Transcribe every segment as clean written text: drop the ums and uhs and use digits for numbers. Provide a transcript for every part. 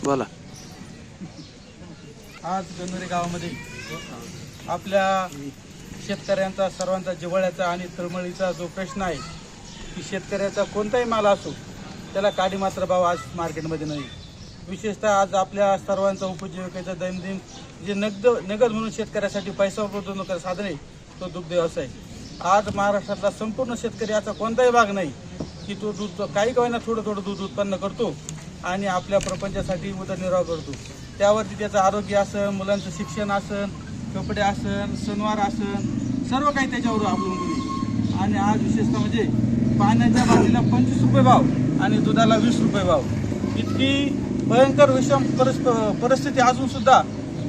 बोला. आज गणोरे गावामध्ये आपल्या शेतकऱ्यांचा सर्वांचा जिव्हाळ्याचा आणि तळमळीचा जो प्रश्न आहे की शेतकऱ्याचा कोणताही माल असो त्याला काडी मात्र भाव आज मार्केटमध्ये नाही. विशेषतः आज आपल्या सर्वांचा उपजीविकेचा दैनंदिन जे नगद म्हणून शेतकऱ्यासाठी पैसा उपलब्ध साधन आहे तो दुग्ध व्यवसाय. आज महाराष्ट्रातला संपूर्ण शेतकरी याचा कोणताही भाग नाही की तो दूध काही ना थोडं दूध उत्पन्न करतो आणि आपल्या प्रपंचासाठी उदरनिर्वाह करतो. त्यावरती त्याचं आरोग्य असन, मुलांचं शिक्षण असन, कपडे असन, सणवार असन, सर्व काही त्याच्यावर अवलंबून आहे. आणि आज विशेषतः म्हणजे पाण्याच्या बाटलीला 25 रुपये भाव आणि दुधाला 20 रुपये भाव. इतकी भयंकर विषम परिस्थिती अजून सुद्धा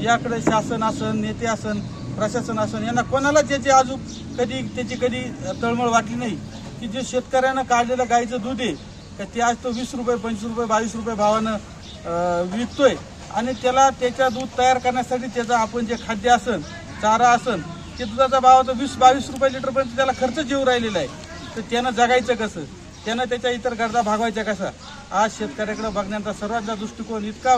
याकडे शासन असन, नेते असन, प्रशासन असन यांना कोणाला त्याची अजून त्याची कधी तळमळ वाटली नाही की जे शेतकऱ्यांना काढलेलं गाईचं दूध आहे तर ते आज तो 20 रुपये, 25 रुपये, 22 रुपये भावानं विकतोय. आणि त्याला त्याच्या दूध तयार करण्यासाठी त्याचं आपण जे खाद्य असन, चारा असन, ते दुधाचा भाव तो 20-22 रुपये लिटरपर्यंत त्याला खर्च जेवू राहिलेला आहे. तर त्यानं जगायचं कसं, त्यानं त्याच्या इतर गरजा भागवायच्या कसा. आज शेतकऱ्याकडे बघण्याचा सर्वांचा दृष्टिकोन इतका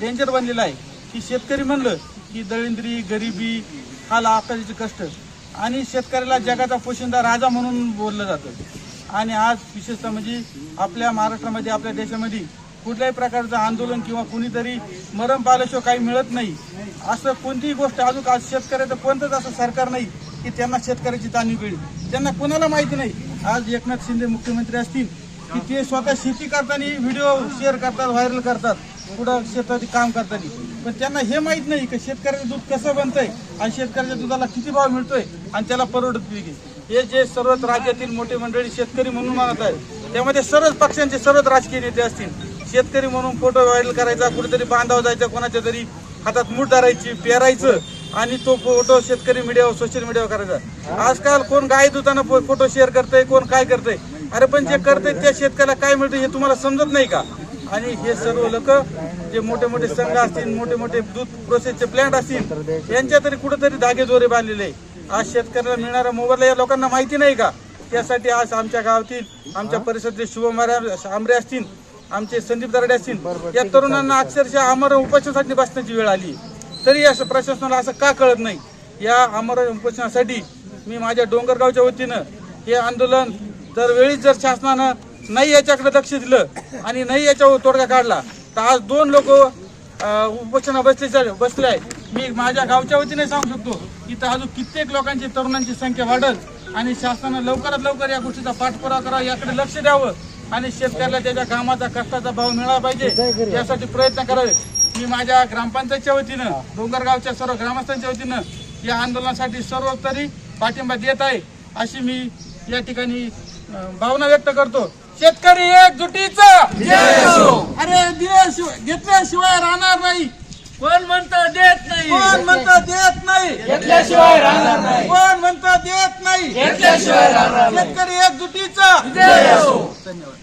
डेंजर बनलेला आहे की शेतकरी म्हणलं की दळिंद्री, गरिबी, हाल, आकाशाचे कष्ट आणि शेतकऱ्याला जगाचा पोशिंदा राजा म्हणून बोललं जातं. आणि आज विशेषतः म्हणजे आपल्या महाराष्ट्रामध्ये, आपल्या देशामध्ये कुठल्याही प्रकारचं आंदोलन किंवा कुणीतरी मरण पावल्याशिवाय काही मिळत नाही असं कोणतीही गोष्ट अजून आज शेतकऱ्याचं कोणतंच असं सरकार नाही की त्यांना शेतकऱ्याची जाणीव कळली. त्यांना कोणाला माहिती नाही. आज एकनाथ शिंदे मुख्यमंत्री असतील की ते स्वतः शेती करताना व्हिडिओ शेअर करतात, व्हायरल करतात, पुढं शेतात काम करताना, पण त्यांना हे माहीत नाही की शेतकऱ्याचं दूध कसं बनतंय आणि शेतकऱ्याच्या दुधाला किती भाव मिळतोय आणि त्याला परवडत नाही. हे जे सर्वच राज्यातील मोठे मंडळी शेतकरी म्हणून मानत आहेत त्यामध्ये सर्वच पक्षांचे सर्वच राजकीय नेते असतील. शेतकरी म्हणून फोटो व्हायरल करायचा, कुठेतरी बांधाव जायचा, कोणाच्या तरी हातात मूठ धरायची, पेरायचं आणि तो फोटो शेतकरी मीडियावर, सोशल मीडियावर करायचा. आजकाल कोण गाय दुधानं फोटो शेअर करतंय, कोण काय करतंय. अरे पण जे करतंय त्या शेतकऱ्याला काय मिळतं हे तुम्हाला समजत नाही का. आणि हे सर्व लोक जे मोठे मोठे संघ असतील, मोठे मोठे दूध प्रोसेसचे प्लांट असतील यांच्या तरी कुठेतरी धागेदोरे बांधलेले आहे. आज शेतकऱ्याला मिळणारा मोबदला या लोकांना माहिती नाही का. त्यासाठी आज आमच्या गावातील, आमच्या परिसरातील शुभम आमरे असतील, आमचे संदीप दराडे असतील, या तरुणांना अक्षरशः आमरण उपोषणासाठी बसण्याची वेळ आली. तरी असं प्रशासनाला असं का कळत नाही. या आमरण उपोषणासाठी मी माझ्या डोंगरगावच्या वतीनं हे आंदोलन दरवेळी जर शासनानं नाही याच्याकडे लक्ष दिलं आणि नाही याच्यावर तोडगा काढला तर आज 2 लोक उपोषणा बसले आहे. मी माझ्या गावच्या वतीने सांगू शकतो इथं अजून कित्येक लोकांची, तरुणांची संख्या वाढल आणि शासनानं लवकरात लवकर या गोष्टीचा पाठपुरावा करावा, याकडे लक्ष द्यावं आणि शेतकऱ्याला त्याच्या कामाचा, कष्टाचा भाव मिळाला पाहिजे यासाठी प्रयत्न करावे. मी माझ्या ग्रामपंचायतच्या वतीनं, डोंगरगावच्या सर्व ग्रामस्थांच्या वतीनं या आंदोलनासाठी सर्वतरी पाठिंबा देत आहे अशी मी या ठिकाणी भावना व्यक्त करतो. शेतकरी एकजुटीचा अरे घेतल्याशिवाय राहणार नाही. कोण म्हणतं देत नाही, कोण म्हणतं देत नाही, घेतल्याशिवाय राहणार नाही, कोण म्हणतं देत नाही, घेतल्याशिवाय राहणार नाही. शेतकरी एकजुटीचा जय असो. धन्यवाद.